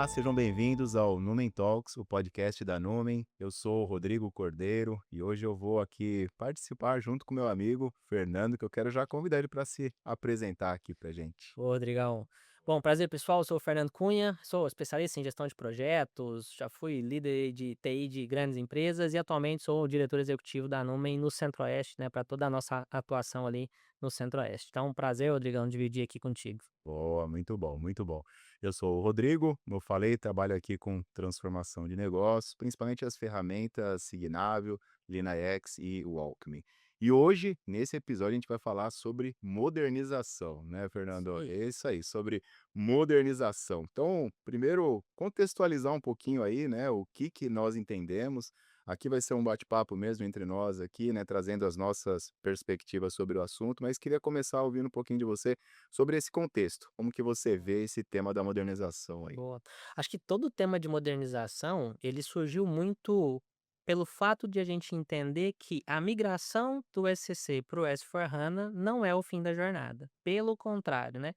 Olá, sejam bem-vindos ao Numen Talks, o podcast da Numen. Eu sou o Rodrigo Cordeiro e hoje eu vou aqui participar junto com meu amigo Fernando, que eu quero já convidar ele para se apresentar aqui pra gente. Ô, Rodrigão. Bom, prazer pessoal, eu sou o Fernando Cunha, sou especialista em gestão de projetos, já fui líder de TI de grandes empresas e atualmente sou o diretor executivo da Numen no Centro-Oeste, né, para toda a nossa atuação ali no Centro-Oeste. Então, um prazer, Rodrigão, dividir aqui contigo. Boa, muito bom, muito bom. Eu sou o Rodrigo, como eu falei, trabalho aqui com transformação de negócios, principalmente as ferramentas Signavio, LinaX e o Alckmin. E hoje, nesse episódio, a gente vai falar sobre modernização, né, Isso Fernando? aí. É isso aí, sobre modernização. Então, primeiro, contextualizar um pouquinho aí, né, o que que nós entendemos. Aqui vai ser um bate-papo mesmo entre nós aqui, né, trazendo as nossas perspectivas sobre o assunto, mas queria começar ouvindo um pouquinho de você sobre esse contexto, como que você vê esse tema da modernização aí? Boa. Acho que todo o tema de modernização, ele surgiu muito pelo fato de a gente entender que a migração do SCC para o S/4HANA não é o fim da jornada. Pelo contrário, né?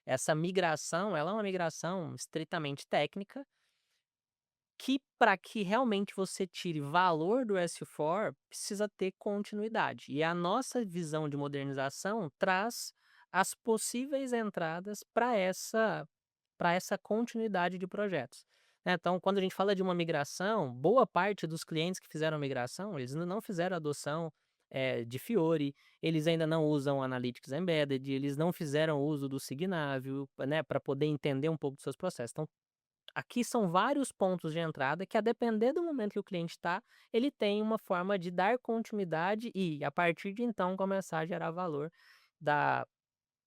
Essa migração, ela é uma migração estritamente técnica, que para que realmente você tire valor do S4, precisa ter continuidade. E a nossa visão de modernização traz as possíveis entradas para essa continuidade de projetos, né. Então, quando a gente fala de uma migração, boa parte dos clientes que fizeram a migração, eles ainda não fizeram a adoção, de Fiori, eles ainda não usam Analytics Embedded, eles não fizeram uso do Signavio, né, para poder entender um pouco dos seus processos. Então, aqui são vários pontos de entrada que, a depender do momento que o cliente está, ele tem uma forma de dar continuidade e, a partir de então, começar a gerar valor da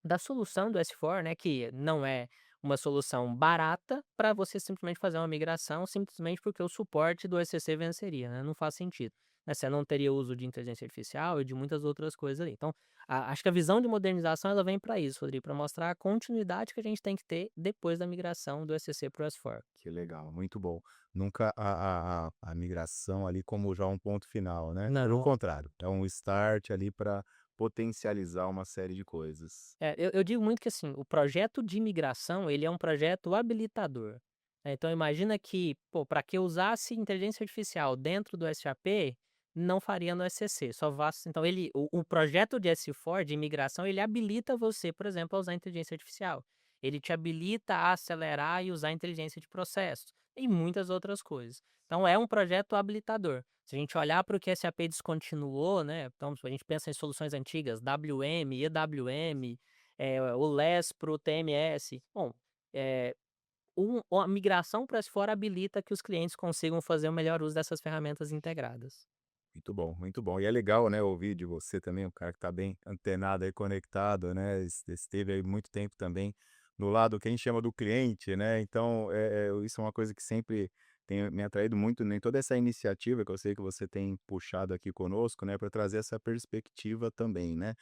da solução do S4, né, que não é uma solução barata para você simplesmente fazer uma migração, simplesmente porque o suporte do ECC venceria, né, não faz sentido, né, você não teria uso de inteligência artificial e de muitas outras coisas ali. Então, acho que a visão de modernização ela vem para isso, Rodrigo, para mostrar a continuidade que a gente tem que ter depois da migração do ECC para o S4. Que legal, muito bom. Nunca a migração ali como já um ponto final, né, pelo Não. contrário, é um start ali para potencializar uma série de coisas. Eu digo muito que, assim, o projeto de migração, ele é um projeto habilitador, né. Então imagina que, pô, para que eu usasse inteligência artificial dentro do SAP, não faria no SCC, só basta então o projeto de S4, de imigração, ele habilita você, por exemplo, a usar inteligência artificial. Ele te habilita a acelerar e usar inteligência de processos, e muitas outras coisas. Então é um projeto habilitador. Se a gente olhar para o que a SAP descontinuou, né, então se a gente pensa em soluções antigas, WM, EWM, o LES para o TMS. Bom, eh, a migração para S/4 habilita que os clientes consigam fazer o melhor uso dessas ferramentas integradas. Muito bom, muito bom. E é legal, né, ouvir de você também, um cara que está bem antenado aí, conectado, né, esteve aí muito tempo também no lado que a gente chama do cliente, né, então, isso é uma coisa que sempre tem me atraído muito, né, em toda essa iniciativa que eu sei que você tem puxado aqui conosco, né, para trazer essa perspectiva também, né.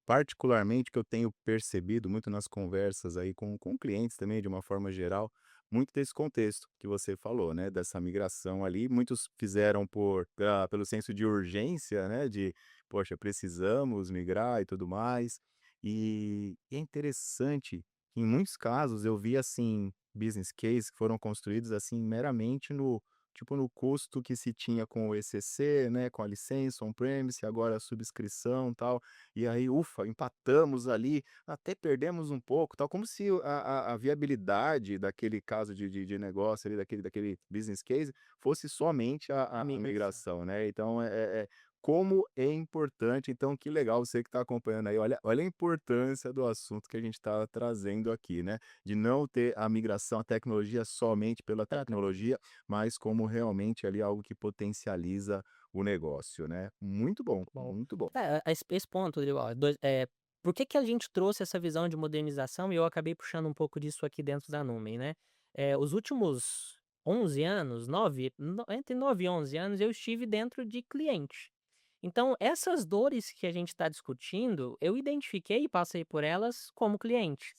Particularmente que eu tenho percebido muito nas conversas aí com clientes também, de uma forma geral, muito desse contexto que você falou, né, dessa migração ali, muitos fizeram pelo senso de urgência, né, de: "Poxa, precisamos migrar e tudo mais". E é interessante que em muitos casos eu vi, assim, business case que foram construídos, assim, meramente no tipo, no custo que se tinha com o ECC, né, com a licença on-premise, agora a subscrição, tal, e aí, ufa, empatamos ali, até perdemos um pouco, tal, como se a viabilidade daquele caso de negócio ali, daquele business case, fosse somente A a migração. migração, né. Então como é importante, então que legal você que está acompanhando aí, olha a importância do assunto que a gente está trazendo aqui, né, de não ter a migração, a tecnologia somente pela Exatamente. tecnologia, mas como realmente ali algo que potencializa o negócio, né. Muito bom, Bom, muito bom. esse ponto, Rodrigo, ó, por que que a gente trouxe essa visão de modernização e eu acabei puxando um pouco disso aqui dentro da Numen, né. Os últimos 11 anos, 9 no entre 9 e 11 anos, eu estive dentro de cliente. Então essas dores que a gente está discutindo, eu identifiquei e passei por elas como cliente.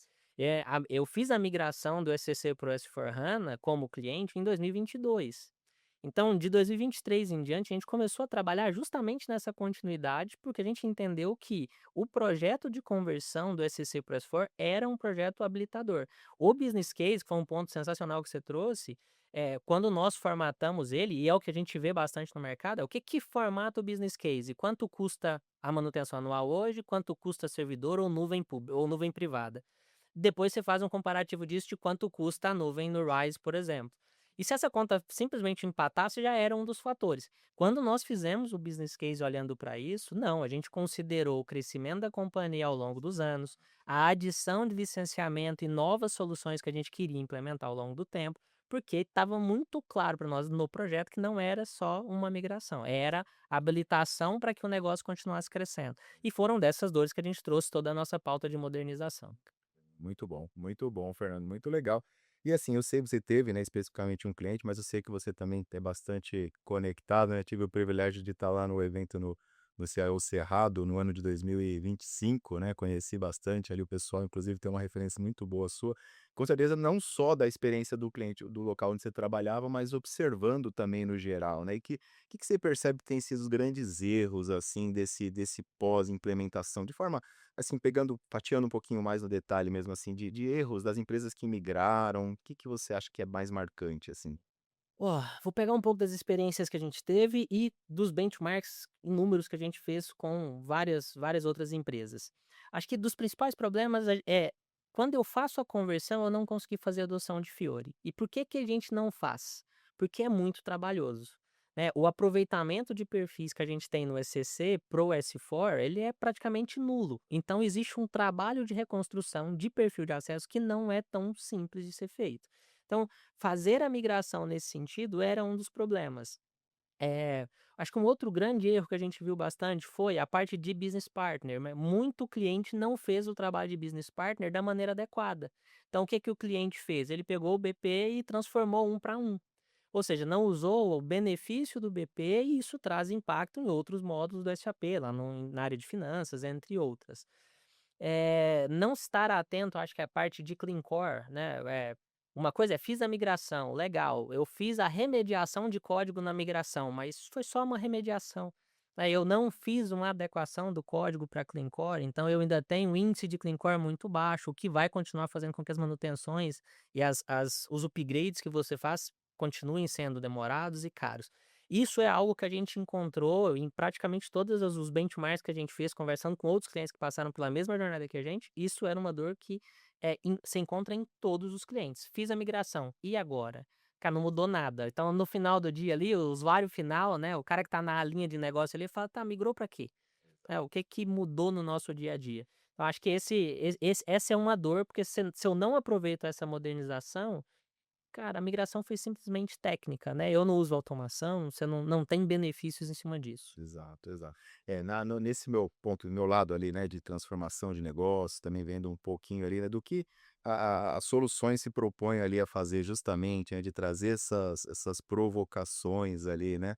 Eu fiz a migração do ECC para o S/4HANA como cliente em 2022. Então, de 2023 em diante, a gente começou a trabalhar justamente nessa continuidade, porque a gente entendeu que o projeto de conversão do SCC para o S/4 era um projeto habilitador. O business case, que foi um ponto sensacional que você trouxe, quando nós formatamos ele, e é o que a gente vê bastante no mercado, é o que que formata o business case? Quanto custa a manutenção anual hoje, quanto custa servidor ou nuvem privada. Depois você faz um comparativo disso de quanto custa a nuvem no Rise, por exemplo. E se essa conta simplesmente empatasse, já era um dos fatores. Quando nós fizemos o business case olhando para isso, não, a gente considerou o crescimento da companhia ao longo dos anos, a adição de licenciamento e novas soluções que a gente queria implementar ao longo do tempo, porque estava muito claro para nós no projeto que não era só uma migração, era habilitação para que o negócio continuasse crescendo. E foram dessas dores que a gente trouxe toda a nossa pauta de modernização. Muito bom, Fernando, muito legal. E assim, eu sei que você teve, né, especificamente um cliente, mas eu sei que você também é bastante conectado, né? Tive o privilégio de estar lá no evento no CIO Cerrado no ano de 2025, né? Conheci bastante ali o pessoal, inclusive tem uma referência muito boa sua. Com certeza, não só da experiência do cliente, do local onde você trabalhava, mas observando também no geral, né? E que você percebe que tem sido os grandes erros, assim, desse pós-implementação, de forma assim, pegando fatiando um pouquinho mais no detalhe mesmo, assim, de erros das empresas que migraram, o que que você acha que é mais marcante, assim? Vou pegar um pouco das experiências que a gente teve e dos benchmarks em números que a gente fez com várias outras empresas. Acho que dos principais problemas quando eu faço a conversão, eu não consegui fazer a adoção de Fiori. E por que que a gente não faz? Porque é muito trabalhoso, né? O aproveitamento de perfis que a gente tem no ECC pro S4, ele é praticamente nulo. Então existe um trabalho de reconstrução de perfil de acesso que não é tão simples de ser feito. Então, fazer a migração nesse sentido era um dos problemas. Acho que um outro grande erro que a gente viu bastante foi a parte de business partner, né, muito cliente não fez o trabalho de business partner da maneira adequada. Então o que que o cliente fez? Ele pegou o BP e transformou um para um. Ou seja, não usou o benefício do BP e isso traz impacto em outros módulos do SAP, lá na área de finanças, entre outras. Não estar atento, acho que é a parte de clean core, né, uma coisa é fiz a migração, legal, eu fiz a remediação de código na migração, mas foi só uma remediação, né, eu não fiz uma adequação do código para clean core, então eu ainda tenho um índice de clean core muito baixo, o que vai continuar fazendo com que as manutenções e os upgrades que você faz continuem sendo demorados e caros. Isso é algo que a gente encontrou em praticamente todos os benchmarks que a gente fez, conversando com outros clientes que passaram pela mesma jornada que a gente, isso era uma dor que, se encontra em todos os clientes. Fiz a migração, e agora? Cara, não mudou nada. Então, no final do dia ali, o usuário final, né, o cara que está na linha de negócio ali, fala: "Tá, migrou para quê? O que que mudou no nosso dia a dia?". Eu acho que essa é uma dor, porque se eu não aproveito essa modernização, cara, a migração foi simplesmente técnica, né, eu não uso automação, você não tem benefícios em cima disso. Exato, exato. É, na no nesse meu ponto, do meu lado ali, né, de transformação de negócio, também vendo um pouquinho ali, né, do que as soluções se propõem ali a fazer justamente, né, de trazer essas provocações ali, né,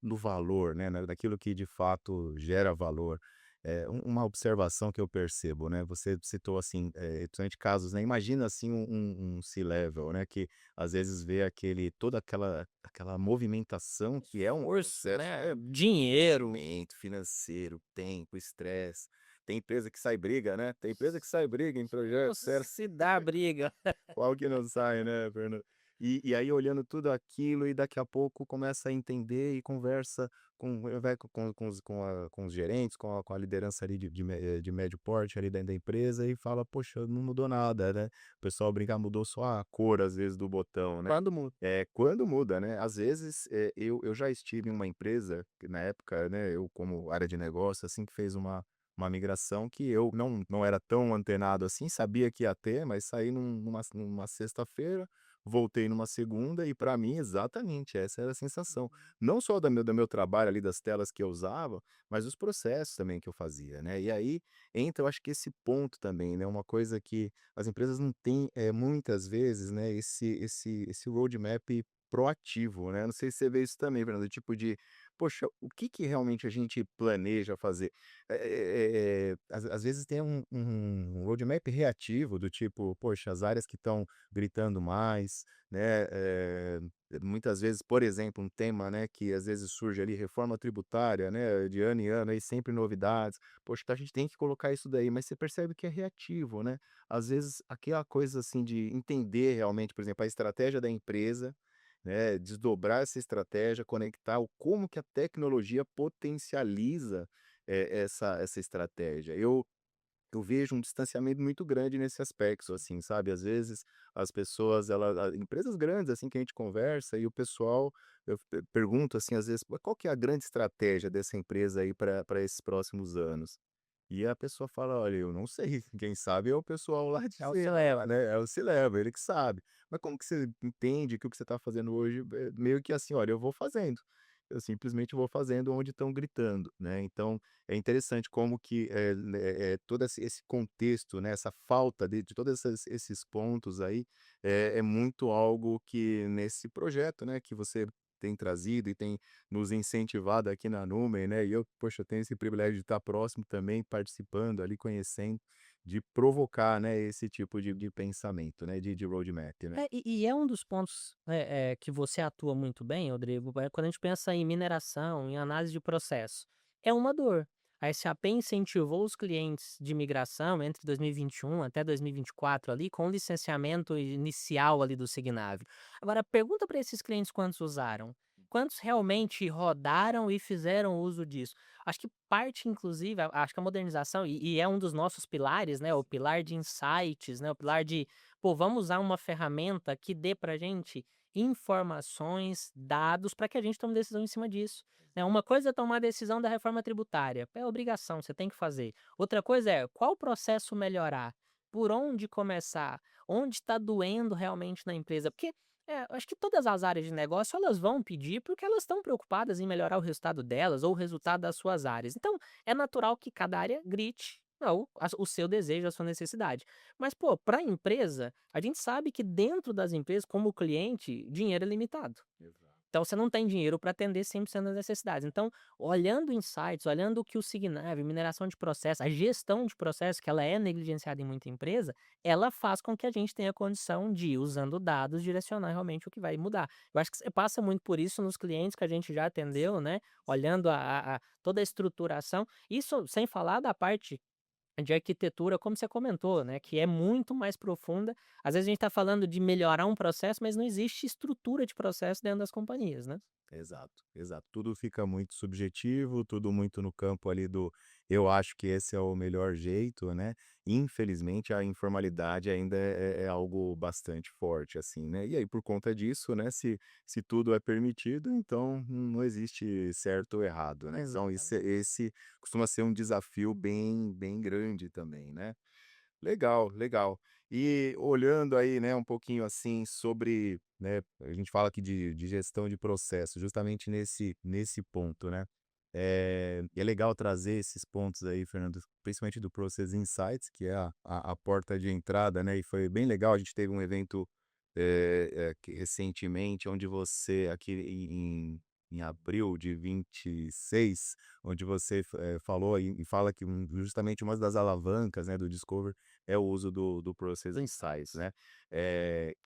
no valor, né, daquilo que de fato gera valor. Uma observação que eu percebo, né, você citou assim, principalmente casos, né, imagina assim um C-level, né, que às vezes vê toda aquela movimentação que é um Esforço, processo, né, dinheiro. investimento financeiro, tempo, estresse. Tem empresa que sai briga, né, tem empresa que sai briga em projeto, sério. Se dá briga. Qual que não sai, né, Fernando? E aí olhando tudo aquilo e daqui a pouco começa a entender e conversa vai com os gerentes, com a liderança ali de médio porte ali dentro da empresa e fala: "Poxa, não mudou nada, né". O pessoal brinca: "Mudou só a cor, às vezes, do botão", né. Quando muda. Quando muda, né. Às vezes, eu já estive em uma empresa que na época, né, eu como área de negócio, assim, que fez uma migração que eu não era tão antenado assim, sabia que ia ter, mas saí numa sexta-feira, voltei numa segunda e para mim exatamente essa era a sensação. Não só do meu trabalho ali, das telas que eu usava, mas os processos também que eu fazia, né. E aí entra eu acho que esse ponto também, né, uma coisa que as empresas não têm, muitas vezes, né, esse roadmap proativo, né. Não sei se você vê isso também, Fernando, tipo de poxa, o que que realmente a gente planeja fazer? Às vezes tem um roadmap reativo do tipo, poxa, as áreas que estão gritando mais, né, muitas vezes, por exemplo, um tema, né, que às vezes surge ali, reforma tributária, né, de ano em ano, aí sempre novidades. Poxa, então a gente tem que colocar isso daí, mas você percebe que é reativo, né? Às vezes aquela coisa assim de entender realmente, por exemplo, a estratégia da empresa, né, desdobrar essa estratégia, conectar o como que a tecnologia potencializa, essa estratégia. Eu vejo um distanciamento muito grande nesse aspecto, assim, sabe. Às vezes as pessoas empresas grandes, assim, que a gente conversa e o pessoal eu pergunto, assim, às vezes: "Qual que é a grande estratégia dessa empresa aí para esses próximos anos?" E a pessoa fala: "Olha, eu não sei, quem sabe é o pessoal lá de É o cima, né, é o C-level, ele que sabe". Mas como que você entende que o que você está fazendo hoje, meio que assim: "Olha, eu vou fazendo, eu simplesmente vou fazendo onde estão gritando", né. Então, é interessante como que, todo esse contexto, né, essa falta de todos esses pontos aí, é muito algo que nesse projeto, né, que você tem trazido e tem nos incentivado aqui na Nuvem, né, e eu, poxa, eu tenho esse privilégio de estar próximo também, participando ali, conhecendo, de provocar, né, esse tipo de pensamento, né, de roadmap, né. E é um dos pontos, que você atua muito bem, Rodrigo, quando a gente pensa em mineração, em análise de processo. É uma dor. A SAP incentivou os clientes de migração entre 2021 até 2024 ali, com o licenciamento inicial ali do Signavio. Agora pergunta para esses clientes quantos usaram. Quantos realmente rodaram e fizeram uso disso? Acho que parte inclusive, acho que a modernização e é um dos nossos pilares, né, o pilar de insights, né, o pilar de pô, vamos usar uma ferramenta que dê pra gente informações, dados, para que a gente tome decisão em cima disso, né. Uma coisa é tomar a decisão da reforma tributária, é obrigação, você tem que fazer. Outra coisa é, qual processo melhorar? Por onde começar? Onde está doendo realmente na empresa? Porque, eu acho que todas as áreas de negócio, elas vão pedir, porque elas estão preocupadas em melhorar o resultado delas ou o resultado das suas áreas. Então, é natural que cada área grite, o seu desejo, a sua necessidade. Mas, pô, para a empresa, a gente sabe que dentro das empresas, como cliente, dinheiro é limitado. Exato. Então você não tem dinheiro para atender 100% das necessidades. Então, olhando insights, olhando o que o Signave, mineração de processo, a gestão de processo, que ela é negligenciada em muita empresa, ela faz com que a gente tenha condição de, usando dados, direcionar realmente o que vai mudar. Eu acho que você passa muito por isso nos clientes que a gente já atendeu, né? Olhando toda a estruturação. Isso sem falar da parte de arquitetura, como você comentou, né, que é muito mais profunda. Às vezes a gente está falando de melhorar um processo, mas não existe estrutura de processo dentro das companhias, né. Exato, exato. Tudo fica muito subjetivo, tudo muito no campo ali do eu acho que esse é o melhor jeito, né? Infelizmente, a informalidade ainda é algo bastante forte, assim, né? E aí, por conta disso, né? Se tudo é permitido, então não existe certo ou errado, né? Então, Exatamente. esse costuma ser um desafio bem grande também, né? Legal, legal. E olhando aí, né, um pouquinho assim sobre, né, a gente fala aqui de gestão de processo, justamente nesse ponto, né. E é legal trazer esses pontos aí, Fernando, principalmente do Process Insights, que é a porta de entrada, né, e foi bem legal, a gente teve um evento, que recentemente, onde você aqui em abril de 26, onde você falou e fala que justamente uma das alavancas, né, do Discover é o uso do Process Insights, né.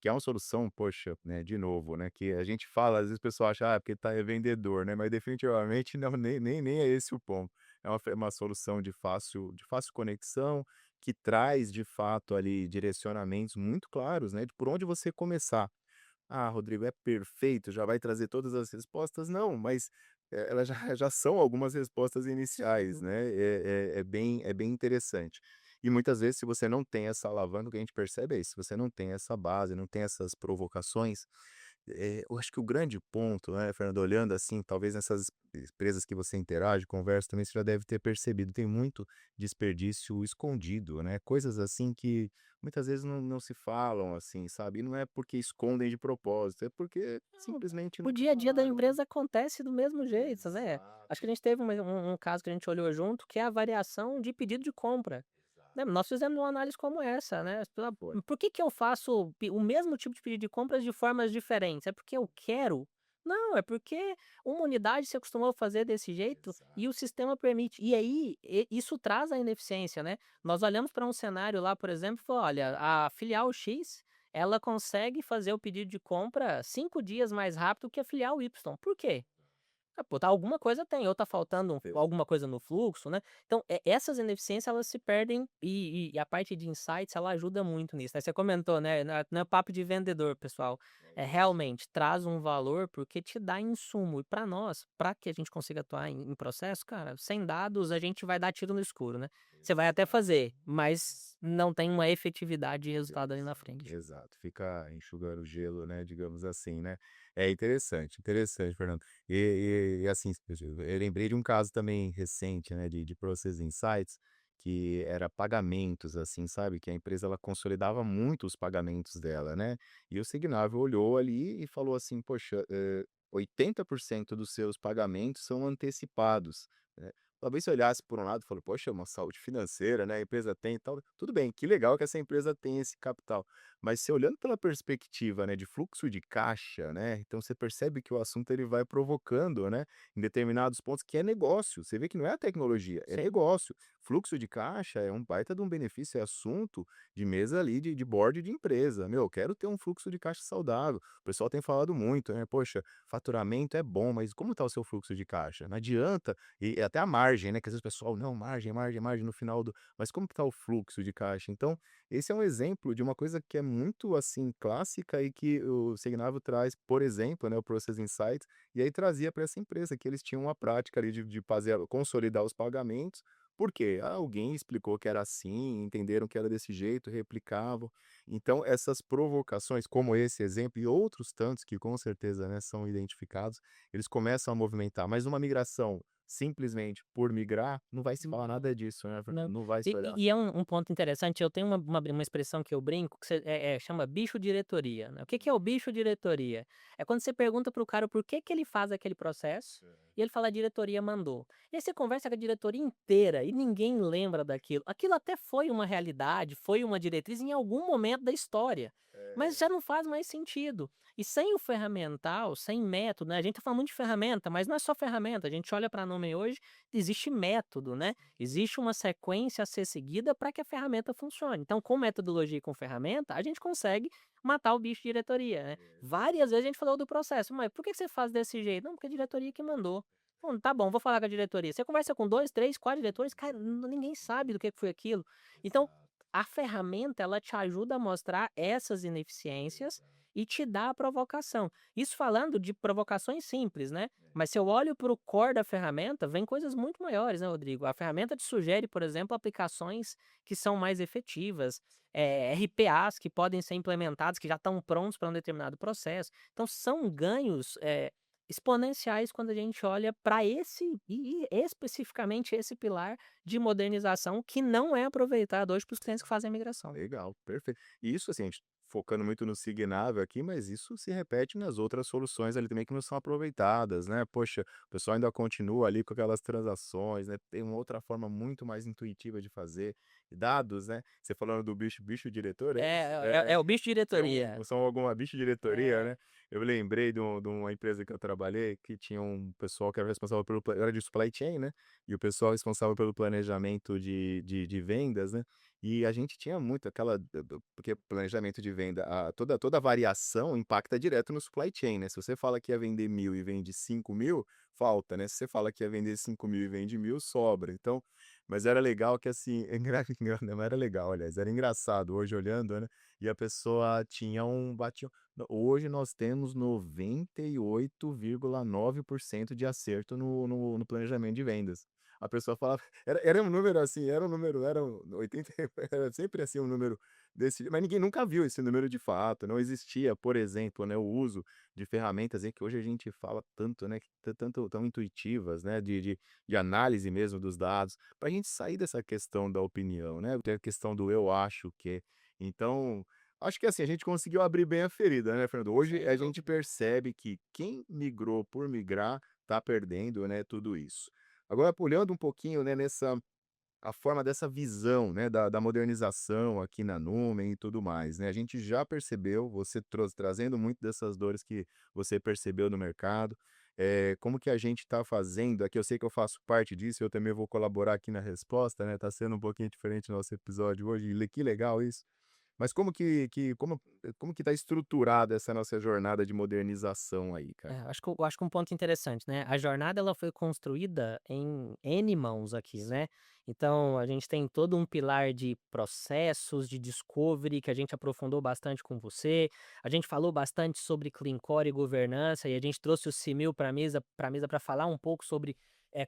Que é uma solução, poxa, né, de novo, né, que a gente fala, às vezes o pessoal acha: "Ah, porque é vendedor", né, mas definitivamente não, nem é esse o ponto. É uma solução de fácil conexão, que traz de fato ali direcionamentos muito claros, né, de por onde você começar. "Ah, Rodrigo, é perfeito, já vai trazer todas as respostas", não, mas, elas já já são algumas respostas Sem iniciais, dúvida. né, é bem interessante. E muitas vezes se você não tem essa alavanca, o que a gente percebe é isso, se você não tem essa base, não tem essas provocações, eu acho que o grande ponto, né, Fernando, olhando assim, talvez nessas empresas que você interage, conversa, também você já deve ter percebido, tem muito desperdício escondido, né, coisas assim que muitas vezes não se falam, assim, sabe, e não é porque escondem de propósito, é porque Não, simplesmente o nunca dia a dia da falaram, né. empresa acontece do mesmo jeito, né. Acho que Exato, a gente teve um caso que a gente olhou junto, que é a variação de pedido de compra. Né, exato. nós fizemos uma análise como essa, né, Foi. por que que eu faço o mesmo tipo de pedido de compras de formas diferentes? É porque eu quero? Não, é porque uma unidade se acostumou a fazer desse jeito e Exato. o sistema permite. E aí, isso traz a ineficiência, né. Nós olhamos para um cenário lá, por exemplo, e falou: "Olha, a filial X, ela consegue fazer o pedido de compra 5 dias mais rápido que a filial Y". Por quê? Ah, pô, tá alguma coisa tem, ou tá faltando Ex alguma coisa no fluxo, né. Então, essas ineficiências elas se perdem e a parte de insights ela ajuda muito nisso, né. Você comentou, né, não é papo de vendedor, pessoal, É é isso. realmente traz um valor, porque te dá insumo. E para nós, para que a gente consiga atuar em processo, cara, sem dados a gente vai dar tiro no escuro, né. Você vai até Exato. fazer, mas não tem uma efetividade de resultado ali na frente. Exato, fica enxugando gelo, né, digamos assim, né. É interessante, interessante, Fernando. E assim, eu lembrei de um caso também recente, né, de Process Insights, que era pagamentos, assim, sabe, que a empresa ela consolidava muito os pagamentos dela, né, e o Signavio olhou ali e falou assim: "Poxa, 80% dos seus pagamentos são antecipados", né. Talvez se olhasse por um lado e falou: "Poxa, uma saúde financeira, né, a empresa tem e tal". Tudo bem, que legal que essa empresa tem esse capital. Mas se olhando pela perspectiva, né, de fluxo de caixa, né, então você percebe que o assunto ele vai provocando, né, em determinados pontos que é negócio. Você vê que não é a tecnologia, é Sim. negócio. Fluxo de caixa é um baita de um benefício, é assunto de mesa ali de board de empresa. Meu, eu quero ter um fluxo de caixa saudável. O pessoal tem falado muito, né? Poxa, faturamento é bom, mas como está o seu fluxo de caixa? Não adianta, e até a margem, né? Que às vezes o pessoal, não, margem, margem, margem no final do. Mas como que está o fluxo de caixa? Então, esse é um exemplo de uma coisa que é muito, assim, clássica e que o Signavio traz, por exemplo, né, o Process Insights, e aí trazia para essa empresa que eles tinham uma prática ali de fazer consolidar os pagamentos, porque alguém explicou que era assim, entenderam que era desse jeito, replicavam. Então essas provocações, como esse exemplo e outros tantos que com certeza, né, são identificados, eles começam a movimentar, mas uma migração simplesmente por migrar, não vai se falar nada disso, né, Não. não vai se E olhar. e é um ponto interessante, eu tenho uma expressão que eu brinco que chama bicho diretoria, né. O que que é o bicho diretoria? É quando você pergunta para o cara por que que ele faz aquele processo, e ele fala: "A diretoria mandou". E aí você conversa com a diretoria inteira e ninguém lembra daquilo. Aquilo até foi uma realidade, foi uma diretriz em algum momento da história, mas já não faz mais sentido. E sem o ferramental, sem método, né, a gente tá falando muito de ferramenta, mas não é só ferramenta, a gente olha para a Nome hoje, existe método, né. Existe uma sequência a ser seguida para que a ferramenta funcione. Então, com metodologia e com ferramenta, a gente consegue matar o bicho de diretoria, né. Várias vezes a gente falou do processo: "Mas por que que você faz desse jeito?". "Não, porque a diretoria que mandou". Tá bom, vou falar com a diretoria". Você conversa com 2, 3, 4 diretores, cara, ninguém sabe do que foi aquilo. Então, a ferramenta ela te ajuda a mostrar essas ineficiências e te dá a provocação. Isso falando de provocações simples, né. Mas se eu olho para o core da ferramenta, vem coisas muito maiores, né, Rodrigo. A ferramenta te sugere, por exemplo, aplicações que são mais efetivas, RPAs que podem ser implementados, que já estão prontos para um determinado processo. Então são ganhos, exponenciais quando a gente olha para esse e especificamente esse pilar de modernização que não é aproveitado hoje para os clientes que fazem a migração. Legal, perfeito. E isso, assim, a gente focando muito no Signavio aqui, mas isso se repete nas outras soluções ali também que não são aproveitadas, né. Poxa, o pessoal ainda continua ali com aquelas transações, né, tem uma outra forma muito mais intuitiva de fazer. Dados, né, você falando do bicho diretor, é É isso? é o bicho diretoria. São alguma bicho diretoria, É. né. Eu lembrei de uma empresa que eu trabalhei que tinha um pessoal que era responsável pelo era de supply chain, né, e o pessoal responsável pelo planejamento de vendas, né. E a gente tinha muito aquela porque planejamento de venda, toda variação impacta direto no supply chain, né. Se você fala que ia vender 1.000 e vende 5.000, falta, né. Se você fala que ia vender 5.000 e vende 1.000, sobra. Então, mas era legal que assim, não era legal, aliás, era engraçado hoje olhando, né, e a pessoa tinha batia hoje nós temos 98,9% de acerto no planejamento de vendas. A pessoa falava era um número assim, era um número, era 80 era sempre assim um número desse, mas ninguém nunca viu esse número de fato, não existia, por exemplo, né, o uso de ferramentas aí que hoje a gente fala tanto, né, que tanto tão intuitivas, né, de análise mesmo dos dados, para a gente sair dessa questão da opinião, né, tem a questão do "eu acho que". Então, acho que assim, a gente conseguiu abrir bem a ferida, né, Fernando. Hoje Sem a gente dúvida. percebe que quem migrou por migrar, tá perdendo, né, tudo isso. Agora olhando um pouquinho, né, nessa a forma dessa visão, né, da modernização aqui na Numen e tudo mais, né. A gente já percebeu, você trazendo muito dessas dores que você percebeu no mercado, como que a gente está fazendo aqui, eu sei que eu faço parte disso, eu também vou colaborar aqui na resposta, né, tá sendo um pouquinho diferente o nosso episódio hoje, que legal isso. Mas como que tá estruturada essa nossa jornada de modernização aí, cara? Eu acho que um ponto interessante, né, a jornada ela foi construída em N mãos aqui, né, então a gente tem todo um pilar de processos, de discovery, que a gente aprofundou bastante com você, a gente falou bastante sobre Clean Core e governança, e a gente trouxe o Simil para mesa para falar um pouco sobre,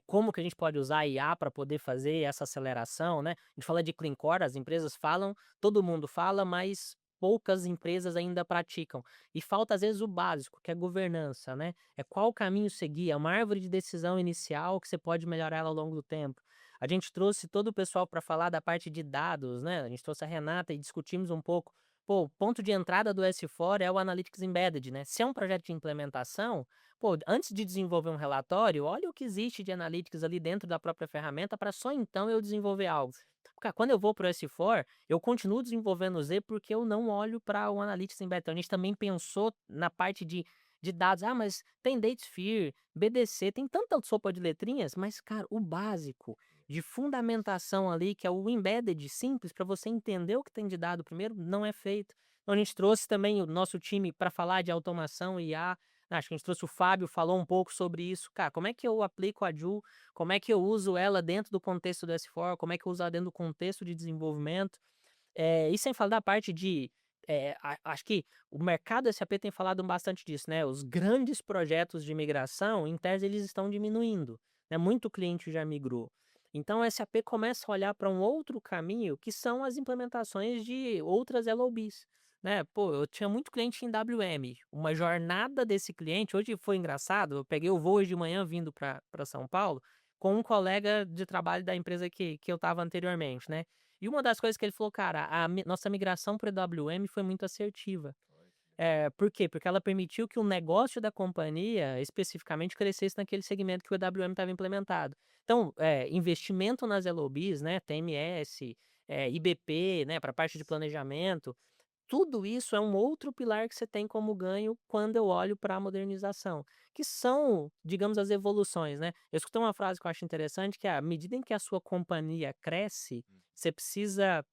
como que a gente pode usar a IA para poder fazer essa aceleração, né. A gente fala de Clean Core, as empresas falam, todo mundo fala, mas poucas empresas ainda praticam. E falta às vezes o básico, que é governança, né? É qual caminho seguir, é uma árvore de decisão inicial que você pode melhorar ela ao longo do tempo. A gente trouxe todo o pessoal para falar da parte de dados, né? A gente trouxe a Renata e discutimos um pouco. Pô, o ponto de entrada do S4 é o Analytics Embedded, né? Se é um projeto de implementação, pô, antes de desenvolver um relatório, olha o que existe de Analytics ali dentro da própria ferramenta para só então eu desenvolver algo. Cara, quando eu vou para o S4, eu continuo desenvolvendo o Z, porque eu não olho para o Analytics Embedded. Então, a gente também pensou na parte de dados. Ah, mas tem Datesphere, BDC, tem tanta sopa de letrinhas, mas, cara, o básico de fundamentação ali, que é o embedded simples, para você entender o que tem de dado primeiro, não é feito. Então, a gente trouxe também o nosso time para falar de automação e IA. Acho que a gente trouxe o Fábio, falou um pouco sobre isso. Cara, como é que eu aplico a Ju? Como é que eu uso ela dentro do contexto do S4? Como é que eu uso ela dentro do contexto de desenvolvimento? E sem falar da parte de, acho que o mercado SAP tem falado bastante disso, né, os grandes projetos de migração, em tese, eles estão diminuindo, né, muito cliente já migrou. Então a SAP começa a olhar para um outro caminho, que são as implementações de outras LOBs, né. Pô, eu tinha muito cliente em WM, uma jornada desse cliente hoje foi engraçado, eu peguei o voo hoje de manhã vindo para São Paulo, com um colega de trabalho da empresa que eu estava anteriormente, né. E uma das coisas que ele falou: "Cara, a nossa migração para o EWM foi muito assertiva". Por quê? Porque ela permitiu que o negócio da companhia, especificamente, crescesse naquele segmento que o EWM estava implementado. Então, investimento nas LOBs, né, TMS, IBP, né, para a parte de planejamento, tudo isso é um outro pilar que você tem como ganho quando eu olho para a modernização, que são, digamos, as evoluções, né. Eu escutei uma frase que eu acho interessante, que é: à medida em que a sua companhia cresce, você precisa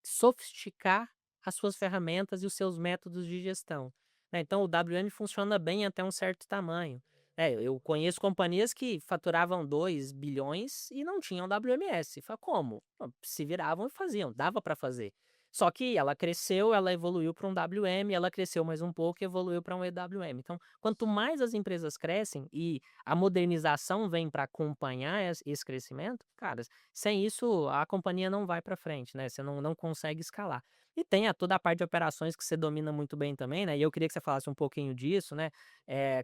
sofisticar as suas ferramentas e os seus métodos de gestão, né. Então o WM funciona bem até um certo tamanho. Eu conheço companhias que faturavam 2 bilhões e não tinham WMS. Fala: "Como?". Pô, se viravam e faziam, dava para fazer. Só que ela cresceu, ela evoluiu para um WM, ela cresceu mais um pouco e evoluiu para um EWM. Então, quanto mais as empresas crescem e a modernização vem para acompanhar esse crescimento, cara, sem isso, a companhia não vai para frente, né, você não consegue escalar. E tem toda a parte de operações que você domina muito bem também, né, e eu queria que você falasse um pouquinho disso, né.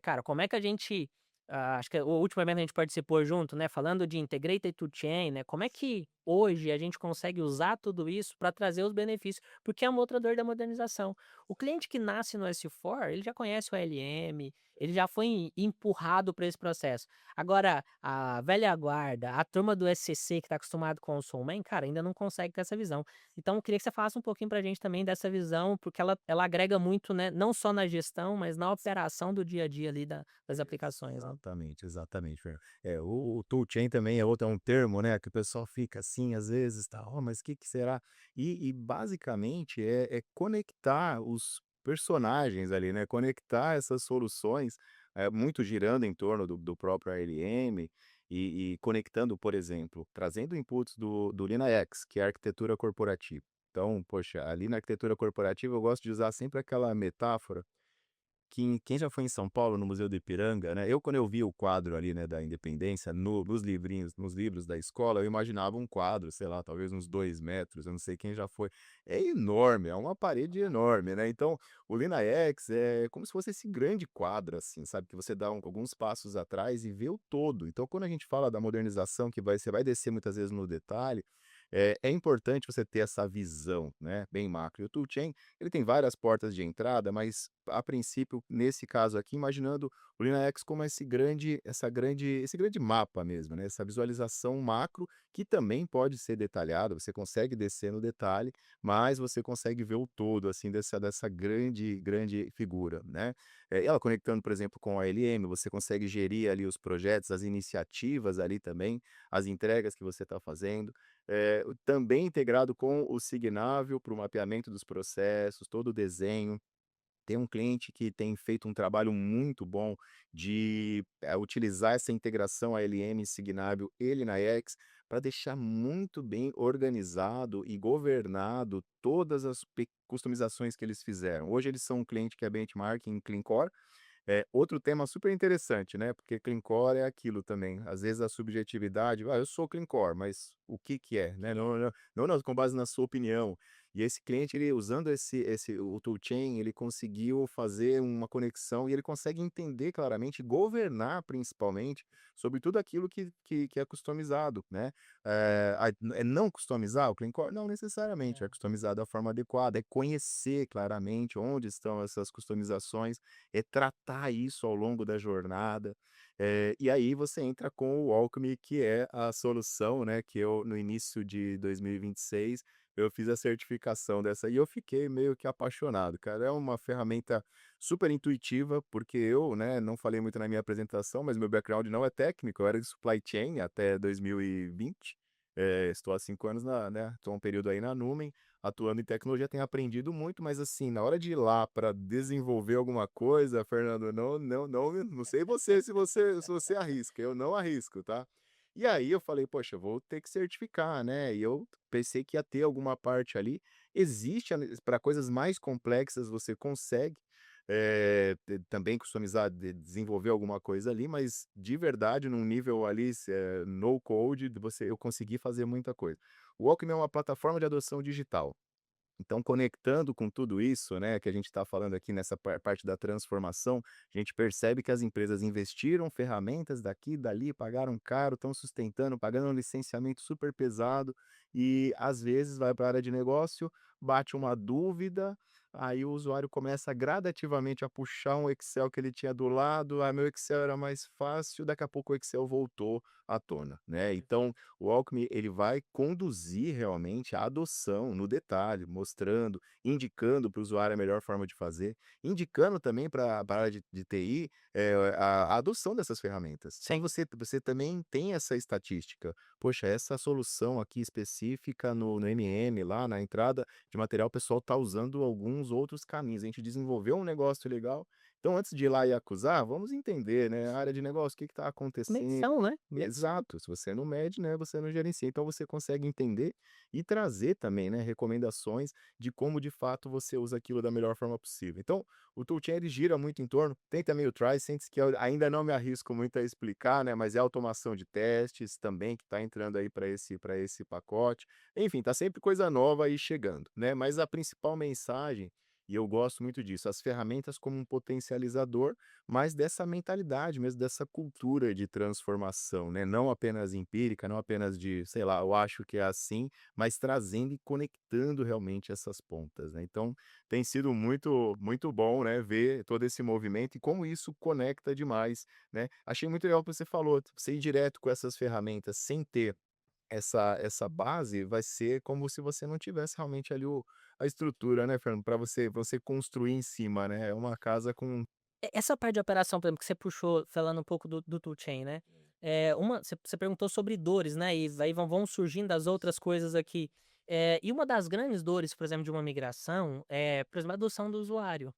Cara, como é que a gente acho que o último evento a gente participou junto, né, falando de integrated to chain, né, como é que hoje a gente consegue usar tudo isso para trazer os benefícios? Porque é uma outra dor da modernização. O cliente que nasce no S4, ele já conhece o ALM, ele já foi empurrado para esse processo. Agora, a velha guarda, a turma do SCC que está acostumado com o Soulman, cara, ainda não consegue ter essa visão. Então eu queria que você falasse um pouquinho pra gente também dessa visão, porque ela agrega muito, né, não só na gestão, mas na operação do dia a dia ali das aplicações, né. Exatamente, exatamente, o toolchain também é outro, é um termo, né, que o pessoal fica assim, às vezes, tá: "Ó, mas que será?". E basicamente é conectar os personagens ali, né, conectar essas soluções, muito girando em torno do próprio ALM e conectando, por exemplo, trazendo inputs do LeanIX, que é a arquitetura corporativa. Então, poxa, ali na arquitetura corporativa eu gosto de usar sempre aquela metáfora quem já foi em São Paulo, no Museu do Ipiranga, né, quando eu vi o quadro ali, né, da Independência nos livrinhos, nos livros da escola, eu imaginava um quadro, sei lá, talvez uns 2 metros, eu não sei quem já foi. É enorme, é uma parede enorme, né, então o LinaX é como se fosse esse grande quadro, assim, sabe, que você dá alguns passos atrás e vê o todo. Então quando a gente fala da modernização que você vai descer muitas vezes no detalhe, É importante você ter essa visão, né, bem macro. E o toolchain, ele tem várias portas de entrada, mas a princípio, nesse caso aqui, imaginando o LinaX como esse grande mapa mesmo, né, essa visualização macro, que também pode ser detalhada, você consegue descer no detalhe, mas você consegue ver o todo, assim, dessa grande figura, né. Ela conectando, por exemplo, com a ALM, você consegue gerir ali os projetos, as iniciativas ali também, as entregas que você está fazendo. Também integrado com o Signavio para o mapeamento dos processos, todo o desenho. Tem um cliente que tem feito um trabalho muito bom de, utilizar essa integração ALM, Signavio e LinaX para deixar muito bem organizado e governado todas as customizações que eles fizeram. Hoje eles são um cliente que é benchmark em Clean Core, outro tema super interessante, né, porque Cleancore é aquilo também, às vezes a subjetividade, "Ah, eu sou Cleancore", mas o que que é, né, não com base na sua opinião. E esse cliente, ele usando o toolchain, ele conseguiu fazer uma conexão e ele consegue entender claramente, e governar principalmente, sobre tudo aquilo que é customizado, né. É não customizar o Cleancore? Não necessariamente, é customizar da forma adequada, é conhecer claramente onde estão essas customizações, tratar isso ao longo da jornada. E aí você entra com o Alchemy, que é a solução, né, que eu no início de 2026, eu fiz a certificação dessa e eu fiquei meio que apaixonado, cara. É uma ferramenta super intuitiva, porque eu, né, não falei muito na minha apresentação, mas meu background não é técnico, eu era de supply chain até 2020. Estou há 5 anos estou há um período aí na Numen, atuando em tecnologia, tenho aprendido muito, mas assim, na hora de ir lá para desenvolver alguma coisa, Fernando, não sei você, se você arrisca, eu não arrisco, tá. E aí eu falei: "Poxa, eu vou ter que certificar, né", e eu pensei que ia ter alguma parte ali. Existe para coisas mais complexas você consegue, também customizar, desenvolver alguma coisa ali, mas de verdade num nível ali no code, eu consegui fazer muita coisa. O Alckmin é uma plataforma de adoção digital. Então, conectando com tudo isso, né, que a gente está falando aqui nessa parte da transformação, a gente percebe que as empresas investiram ferramentas daqui, dali, pagaram caro, estão sustentando, pagando um licenciamento super pesado e às vezes vai para a área de negócio, bate uma dúvida, aí o usuário começa gradativamente a puxar um Excel que ele tinha do lado, meu Excel era mais fácil, daqui a pouco o Excel voltou à tona, né? Então, o Alckmin, ele vai conduzir realmente a adoção no detalhe, mostrando, indicando para o usuário a melhor forma de fazer, indicando também para a área de TI, a adoção dessas ferramentas. Então Sim. você também tem essa estatística. Poxa, essa solução aqui específica no MM, lá na entrada de material, o pessoal está usando alguns outros caminhos. A gente desenvolveu um negócio legal, então antes de ir lá e acusar, vamos entender, né, a área de negócio, o que está acontecendo. Medição, né, medição. Exato, se você não mede, né, você não gerencia, então você consegue entender e trazer também, né, recomendações de como de fato você usa aquilo da melhor forma possível. Então, o toolchain ele gira muito em torno, tem também o Tricense, que eu ainda não me arrisco muito a explicar, né, mas é automação de testes também que está entrando aí para esse pacote. Enfim, tá sempre coisa nova aí chegando, né, mas a principal mensagem, e eu gosto muito disso, as ferramentas como um potencializador, mas dessa mentalidade mesmo, dessa cultura de transformação, né, não apenas empírica, não apenas de, sei lá, eu acho que é assim, mas trazendo e conectando realmente essas pontas, né. Então, tem sido muito bom, né, ver todo esse movimento e como isso conecta demais, né. Achei muito legal o que você falou, você ir direto com essas ferramentas sem ter essa base, vai ser como se você não tivesse realmente ali a estrutura, né, Fernando, para você construir em cima, né, é uma casa com. Essa parte de operação, por exemplo, que você puxou falando um pouco do toolchain, né, você perguntou sobre dores, né, e aí vão surgindo as outras coisas aqui. E uma das grandes dores, por exemplo, de uma migração é, por exemplo, a adoção do usuário.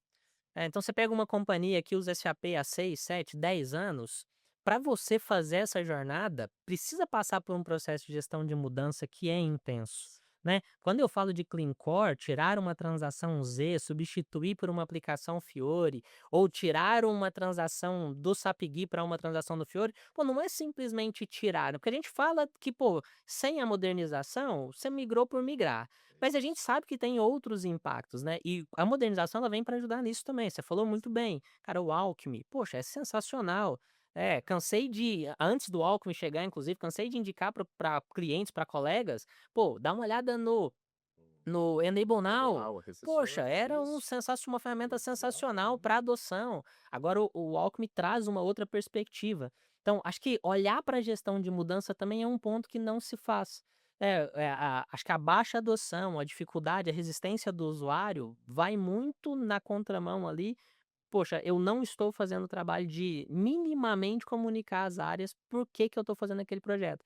Então você pega uma companhia que usa SAP há 6, 7, 10 anos, para você fazer essa jornada, precisa passar por um processo de gestão de mudança que é intenso, né. Quando eu falo de Clean Core, tirar uma transação Z, substituir por uma aplicação Fiori, ou tirar uma transação do SAP GUI para uma transação do Fiori, pô, não é simplesmente tirar, porque a gente fala que, pô, sem a modernização, você migrou por migrar. Mas a gente sabe que tem outros impactos, né, e a modernização ela vem para ajudar nisso também, você falou muito bem. Cara, o Alckmin, poxa, é sensacional. cansei de antes do Alckmin chegar, inclusive, cansei de indicar para clientes, para colegas: "Pô, dá uma olhada no Enable Now". Enablar o Poxa, recessor, era isso. uma ferramenta sensacional Exatamente. para adoção. Agora o Alckmin traz uma outra perspectiva. Então, acho que olhar para a gestão de mudança também é um ponto que não se faz. Acho que a baixa adoção, a dificuldade, a resistência do usuário vai muito na contramão ali. Poxa, eu não estou fazendo o trabalho de minimamente comunicar às áreas por que que eu estou fazendo aquele projeto.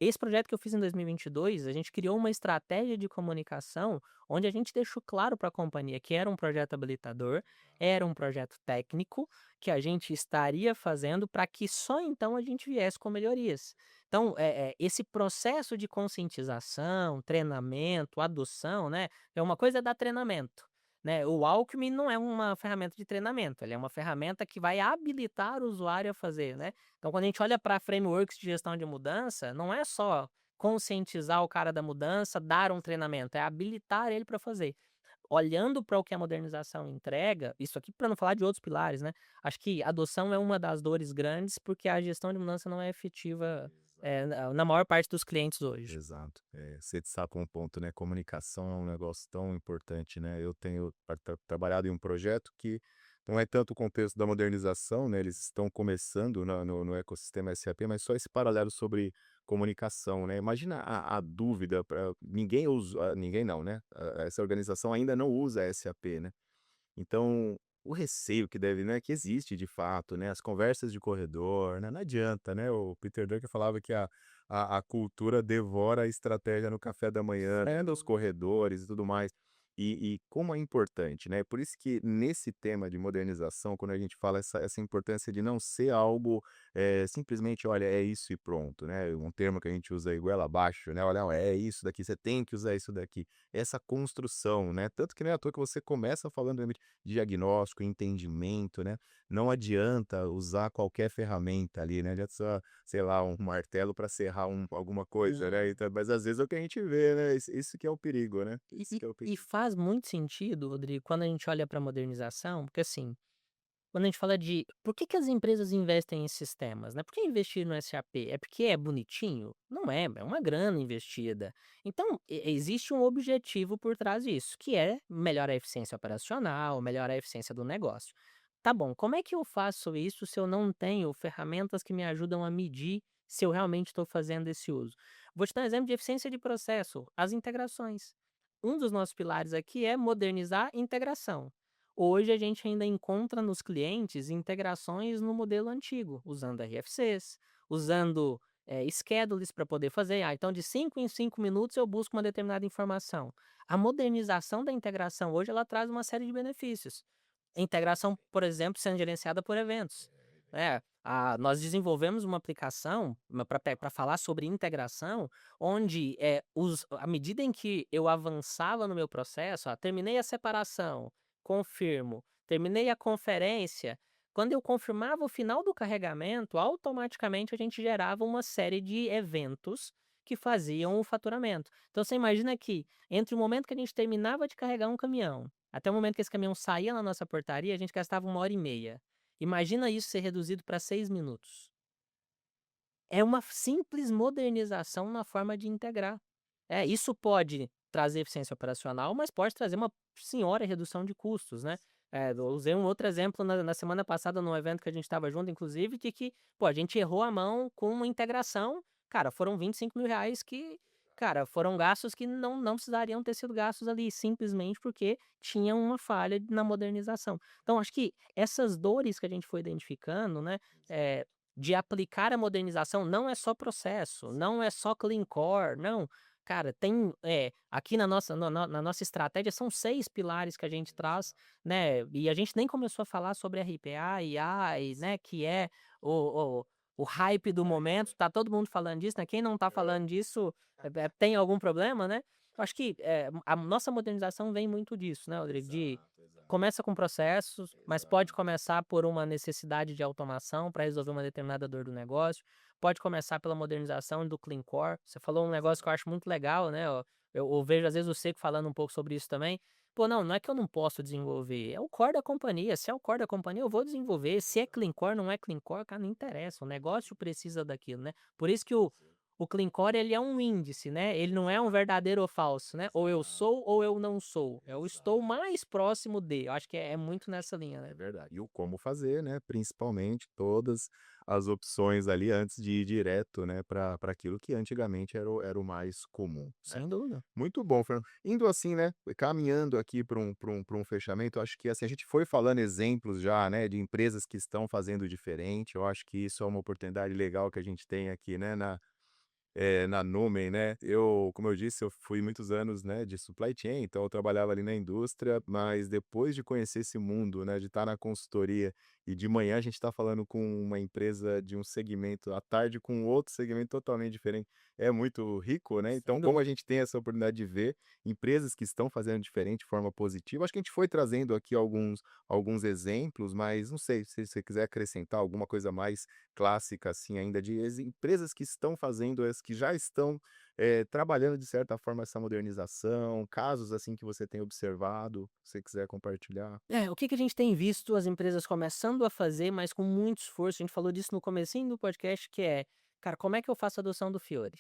Esse projeto que eu fiz em 2022, a gente criou uma estratégia de comunicação, onde a gente deixou claro para a companhia que era um projeto habilitador, era um projeto técnico, que a gente estaria fazendo para que só então a gente viesse com melhorias. Então, esse processo de conscientização, treinamento, adoção, né? É uma coisa é dar treinamento, né? O Alckmin não é uma ferramenta de treinamento, ele é uma ferramenta que vai habilitar o usuário a fazer, né? Então, quando a gente olha para frameworks de gestão de mudança, não é só conscientizar o cara da mudança, dar um treinamento, é habilitar ele para fazer. Olhando para o que a modernização entrega, isso aqui para não falar de outros pilares, né? Acho que a adoção é uma das dores grandes, porque a gestão de mudança não é efetiva, na maior parte dos clientes hoje. Exato. Você destaca um ponto, né, comunicação é um negócio tão importante, né. Eu tenho trabalhado em um projeto que não é tanto o contexto da modernização, né, eles estão começando no ecossistema SAP, mas só esse paralelo sobre comunicação, né. Imagina a dúvida para ninguém usa ninguém não, né, essa organização ainda não usa SAP, né. Então, o receio que deve, né, que existe de fato, né, as conversas de corredor, né, não adianta, né, o Peter Drucker falava que a cultura devora a estratégia no café da manhã, né, nos corredores e tudo mais. E como é importante, né, por isso que nesse tema de modernização, quando a gente fala essa importância de não ser algo, simplesmente: "Olha, é isso e pronto", né, um termo que a gente usa aí goela abaixo, né, "Olha, é isso daqui, você tem que usar isso daqui". Essa construção, né, tanto que não é à toa que você começa falando diagnóstico, entendimento, né. Não adianta usar qualquer ferramenta ali, né, adianta só, sei lá, um martelo para serrar alguma coisa, né, então mas às vezes é o que a gente vê, né, isso que é o perigo, né, E isso e que é o e perigo. faz muito sentido, Rodrigo, quando a gente olha para a modernização, porque assim, quando a gente fala de por que que as empresas investem em sistemas, né? Por que investir no SAP? É porque é bonitinho? Não é, é uma grana investida. Então, existe um objetivo por trás disso, que é melhorar a eficiência operacional, melhorar a eficiência do negócio. Tá bom, como é que eu faço isso se eu não tenho ferramentas que me ajudam a medir se eu realmente estou fazendo esse uso? Vou te dar um exemplo de eficiência de processo, as integrações. Um dos nossos pilares aqui é modernizar integração. Hoje a gente ainda encontra nos clientes integrações no modelo antigo, usando RFCs, usando schedules para poder fazer. Então, de 5 em 5 minutos eu busco uma determinada informação. A modernização da integração hoje ela traz uma série de benefícios. A integração, por exemplo, sendo gerenciada por eventos. Nós desenvolvemos uma aplicação para falar sobre integração, onde à medida em que eu avançava no meu processo, terminei a separação, confirmo. Terminei a conferência, quando eu confirmava o final do carregamento, automaticamente a gente gerava uma série de eventos que faziam o faturamento. Então você imagina que entre o momento que a gente terminava de carregar um caminhão, até o momento que esse caminhão saía na nossa portaria, a gente gastava 1h30. Imagina isso ser reduzido para 6 minutos. É uma simples modernização na forma de integrar. Isso pode trazer eficiência operacional, mas pode trazer uma senhora redução de custos, né. Eu usei um outro exemplo na semana passada num evento que a gente estava junto inclusive, de que, pô, a gente errou a mão com uma integração, cara, foram R$ 25.000 que, cara, foram gastos que não precisariam ter sido gastos ali, simplesmente porque tinha uma falha na modernização. Então acho que essas dores que a gente foi identificando, né, eh de aplicar a modernização não é só processo, não é só clean core, não. Cara, aqui na nossa estratégia são 6 pilares que a gente traz, né, e a gente nem começou a falar sobre RPA e AI, né, que é o o hype do momento, tá todo mundo falando disso, né, quem não tá falando disso, tem algum problema, né. Eu acho que, a nossa modernização vem muito disso, né, Rodrigo, de começa com processos, mas pode começar por uma necessidade de automação para resolver uma determinada dor do negócio, pode começar pela modernização do clean core. Você falou um negócio que eu acho muito legal, né, eu vejo às vezes o Seco falando um pouco sobre isso também. pô, não é que eu não posso desenvolver, é o core da companhia, se é o core da companhia eu vou desenvolver, se é clean core, não é clean core, cara, não interessa, o negócio precisa daquilo, né. Por isso que Sim, o clean core ele é um índice, né, ele não é um verdadeiro ou falso, né, ou eu exato, sou ou eu não sou, eu estou exato. mais próximo de, eu acho que é muito nessa linha, né. É verdade. E o como fazer, né, principalmente todas as opções ali antes de ir direto, né, para aquilo que antigamente era o mais comum, né. Sem dúvida. Muito bom, Fernando. Indo assim, né, caminhando aqui para um fechamento, eu acho que, assim, a gente foi falando exemplos já, né, de empresas que estão fazendo diferente, eu acho que isso é uma oportunidade legal que a gente tem aqui, né, na Numen, né. Como eu disse, eu fui muitos anos, né, de supply chain, então eu trabalhava ali na indústria, mas depois de conhecer esse mundo, né, de estar na consultoria e de manhã a gente está falando com uma empresa de um segmento, à tarde com outro segmento totalmente diferente, é muito rico, né. Então Sem como dúvida. a gente tem essa oportunidade de ver empresas que estão fazendo diferente de forma positiva, acho que a gente foi trazendo aqui alguns exemplos, mas não sei se você quiser acrescentar alguma coisa mais clássica, assim, ainda de empresas que estão fazendo que já estão, trabalhando de certa forma essa modernização, casos, assim, que você tem observado, se você quiser compartilhar. É, o que que a gente tem visto as empresas começando a fazer, mas com muito esforço, a gente falou disso no comecinho do podcast, que é, cara, como é que eu faço a adoção do Fiore?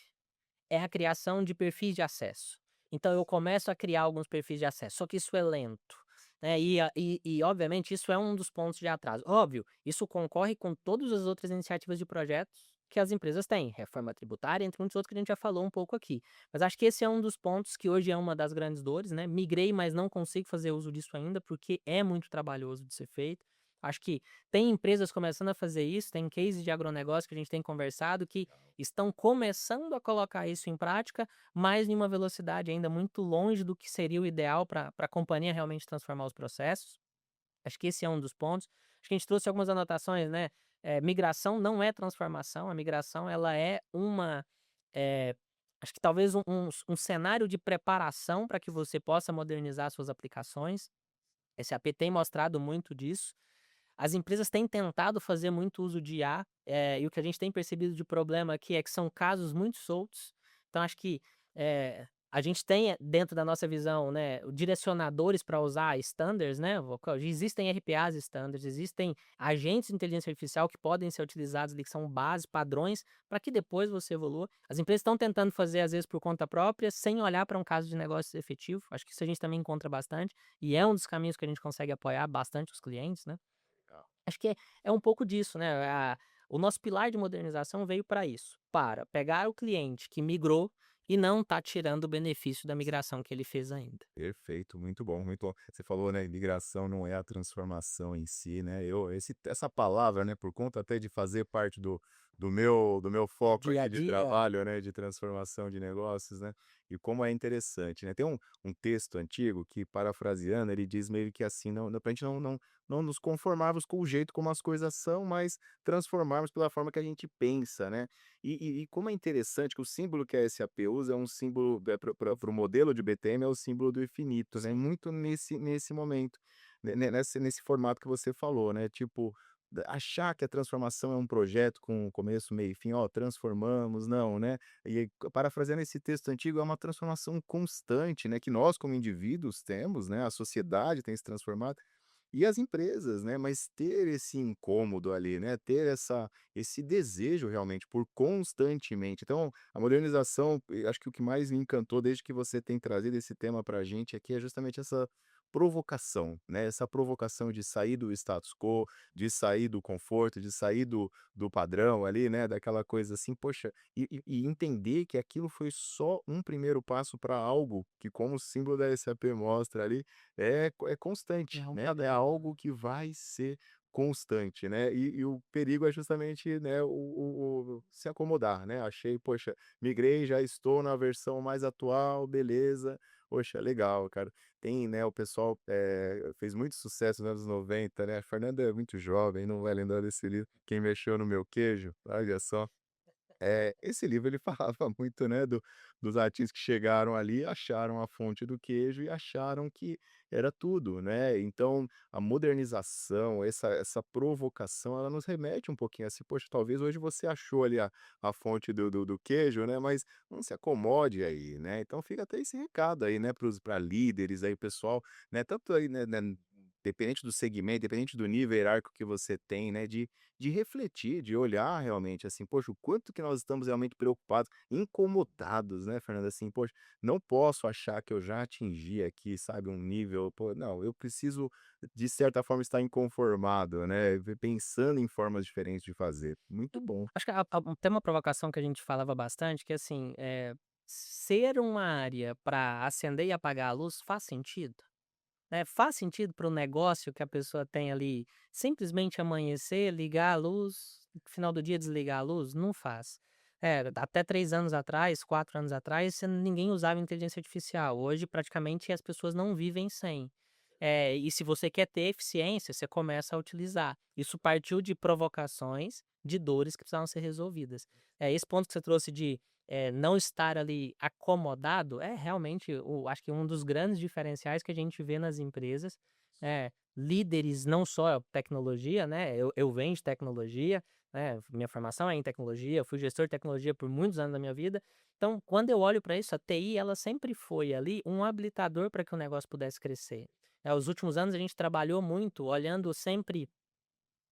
É a criação de perfis de acesso. Então eu começo a criar alguns perfis de acesso, só que isso é lento, né, e obviamente isso é um dos pontos de atraso. Óbvio, isso concorre com todas as outras iniciativas de projetos que as empresas têm, reforma tributária, entre muitos outros que a gente já falou um pouco aqui. Mas acho que esse é um dos pontos que hoje é uma das grandes dores, né, migrei, mas não consigo fazer uso disso ainda, porque é muito trabalhoso de ser feito. Acho que tem empresas começando a fazer isso, tem cases de agronegócio que a gente tem conversado que estão começando a colocar isso em prática, mas em uma velocidade ainda muito longe do que seria o ideal para a companhia realmente transformar os processos. Acho que esse é um dos pontos. Acho que a gente trouxe algumas anotações, né, migração não é transformação, a migração ela é uma, eh, acho que talvez um cenário de preparação para que você possa modernizar suas aplicações. SAP tem mostrado muito disso. As empresas têm tentado fazer muito uso de IA, e o que a gente tem percebido de problema aqui é que são casos muito soltos. Então acho que, a gente tem, dentro da nossa visão, né, direcionadores para usar standards, né, existem RPAs standards, existem agentes de inteligência artificial que podem ser utilizados ali, que são bases, padrões, para que depois você evolua. As empresas estão tentando fazer, às vezes, por conta própria, sem olhar para um caso de negócio efetivo. Acho que isso a gente também encontra bastante, e é um dos caminhos que a gente consegue apoiar bastante os clientes, né. Acho que é um pouco disso, né, o nosso pilar de modernização veio para isso, para pegar o cliente que migrou e não tá tirando o benefício da migração que ele fez ainda. Perfeito, muito bom, muito bom. Você falou, né, imigração não é a transformação em si, né, essa palavra, né, por conta até de fazer parte do meu foco Dia a aqui de dia trabalho, né, de transformação de negócios, né, e como é interessante, né. Tem um texto antigo que, parafraseando, ele diz meio que assim, não pra gente não nos conformarmos com o jeito como as coisas são, mas transformarmos pela forma que a gente pensa, né. E como é interessante que o símbolo que a SAP usa é um símbolo, para o modelo de BTM, é o símbolo do infinito, né, sim. muito nesse momento, nesse formato que você falou, né, tipo, achar que a transformação é um projeto com começo, meio e fim, "Ó, transformamos", não, né. E aí, parafraseando esse texto antigo, é uma transformação constante, né, que nós como indivíduos temos, né, a sociedade tem se transformado, e as empresas, né, mas ter esse incômodo ali, né, ter esse desejo realmente por constantemente. Então, a modernização, acho que o que mais me encantou desde que você tem trazido esse tema para a gente aqui é justamente essa provocação, né, essa provocação de sair do status quo, de sair do conforto, de sair do padrão ali, né, daquela coisa assim, poxa, e entender que aquilo foi só um primeiro passo para algo que, como o símbolo da SAP mostra ali, é constante, É um né, é algo que vai ser constante, né, e o perigo é justamente, né, o se acomodar, né, achei, poxa, migrei, já estou na versão mais atual, beleza, poxa, legal, cara. Tem, né, o pessoal, fez muito sucesso nos anos 90, né, a Fernanda é muito jovem, não vai lembrar desse livro, Quem Mexeu no Meu Queijo, olha só. Esse livro ele falava muito, né, dos artistas que chegaram ali, acharam a fonte do queijo e acharam que era tudo, né. Então, a modernização, essa provocação, ela nos remete um pouquinho assim: "Poxa, talvez hoje você achou ali a fonte do queijo, né, mas não se acomode aí", né. Então fica até esse recado aí, né, para líderes aí, pessoal, né, tanto aí, né, dependente do segmento, dependente do nível hierárquico que você tem, né, de refletir, de olhar realmente, assim, poxa, o quanto que nós estamos realmente preocupados, incomodados, né, Fernanda, assim, poxa, não posso achar que eu já atingi aqui, sabe, um nível, pô, não, eu preciso, de certa forma, estar inconformado, né, pensando em formas diferentes de fazer. Muito bom. Acho que tem uma provocação que a gente falava bastante, que assim, ser uma área para acender e apagar a luz faz sentido? Né, faz sentido para o negócio que a pessoa tem ali, simplesmente amanhecer, ligar a luz, no final do dia desligar a luz? Não faz. Até 3 anos atrás, 4 anos atrás, ninguém usava inteligência artificial. Hoje, praticamente, as pessoas não vivem sem. E se você quer ter eficiência, você começa a utilizar. Isso partiu de provocações, de dores que precisavam ser resolvidas. Esse ponto que você trouxe de, não estar ali acomodado, é realmente acho que um dos grandes diferenciais que a gente vê nas empresas. Líderes, não só tecnologia, né, eu venho de tecnologia, né, minha formação é em tecnologia, eu fui gestor de tecnologia por muitos anos da minha vida. Então, quando eu olho para isso, a TI ela sempre foi ali um habilitador para que o negócio pudesse crescer. Os últimos anos a gente trabalhou muito olhando sempre: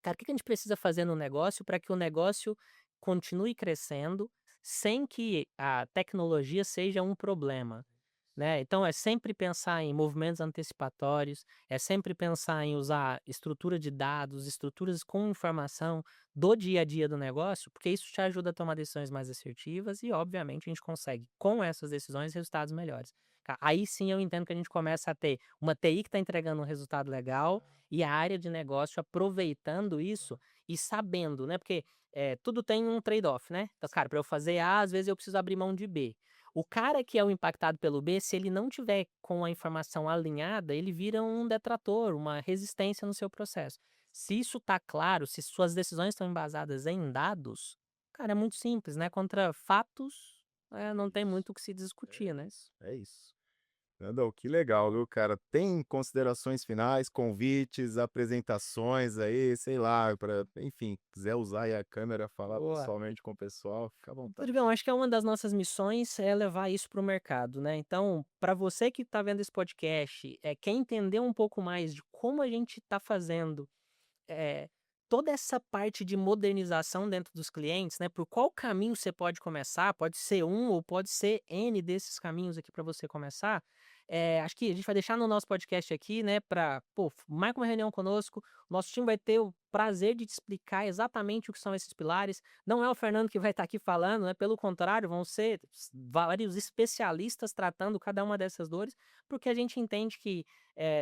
"Cara, o que que a gente precisa fazer no negócio para que o negócio continue crescendo, sem que a tecnologia seja um problema?", né. Então é sempre pensar em movimentos antecipatórios, é sempre pensar em usar estrutura de dados, estruturas com informação do dia a dia do negócio, porque isso te ajuda a tomar decisões mais assertivas e, obviamente, a gente consegue, com essas decisões, resultados melhores. Aí sim eu entendo que a gente começa a ter uma TI que está entregando um resultado legal e a área de negócio aproveitando isso e sabendo, né, porque, tudo tem um trade-off, né. Então, cara, para eu fazer A, às vezes eu preciso abrir mão de B. O cara que é o impactado pelo B, se ele não tiver com a informação alinhada, ele vira um detrator, uma resistência no seu processo. Se isso tá claro, se suas decisões estão embasadas em dados, cara, é muito simples, né? Contra fatos, É não tem isso, muito o que se é discutir, né? isso, é isso. Não, que legal, viu, cara. Tem considerações finais, convites, apresentações aí, sei lá, para, enfim, quiser usar aí a câmera, falar Boa. pessoalmente com o pessoal, fica à vontade. Rodrigão, acho que é uma das nossas missões é levar isso para o mercado, né? Então, para você que está vendo esse podcast, quer entender um pouco mais de como a gente está fazendo eh, toda essa parte de modernização dentro dos clientes, né, por qual caminho você pode começar, pode ser um ou pode ser N desses caminhos aqui para você começar. Acho que a gente vai deixar no nosso podcast aqui, né, para, pô, marca uma reunião conosco, nosso time vai ter o prazer de te explicar exatamente o que são esses pilares. Não é o Fernando que vai estar aqui falando, né, pelo contrário, vão ser vários especialistas tratando cada uma dessas dores, porque a gente entende que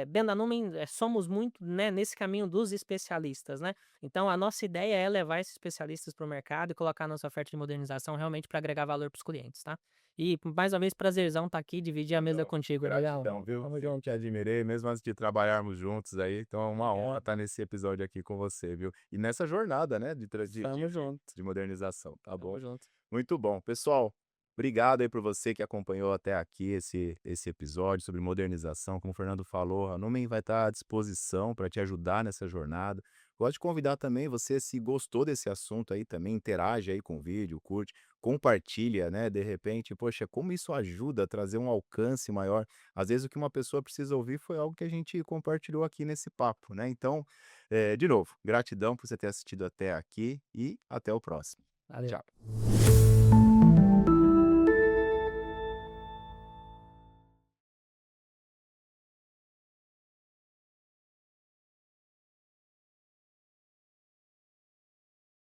dentro da Numen, somos muito, né, nesse caminho dos especialistas, né. Então a nossa ideia é levar esses especialistas para o mercado e colocar a nossa oferta de modernização realmente para agregar valor para os clientes, tá. E mais uma vez prazerzão estar aqui, dividir a mesa Não, contigo, legal. gratidão, viu? Tamo Sempre junto. te admirei, mesmo antes de trabalharmos juntos aí, então é uma honra Obrigado. estar nesse episódio aqui com você, viu? E nessa jornada, né, Tamo junto, de modernização, tá bom? tamo junto. Muito bom. Pessoal, obrigado aí por você que acompanhou até aqui esse episódio sobre modernização. Como o Fernando falou, a Numen vai estar à disposição para te ajudar nessa jornada. Gosto de convidar também você, se gostou desse assunto aí também, interage aí com o vídeo, curte, compartilha, né? De repente, poxa, como isso ajuda a trazer um alcance maior. Às vezes o que uma pessoa precisa ouvir foi algo que a gente compartilhou aqui nesse papo, né? Então, de novo, gratidão por você ter assistido até aqui e até o próximo. Valeu. Tchau.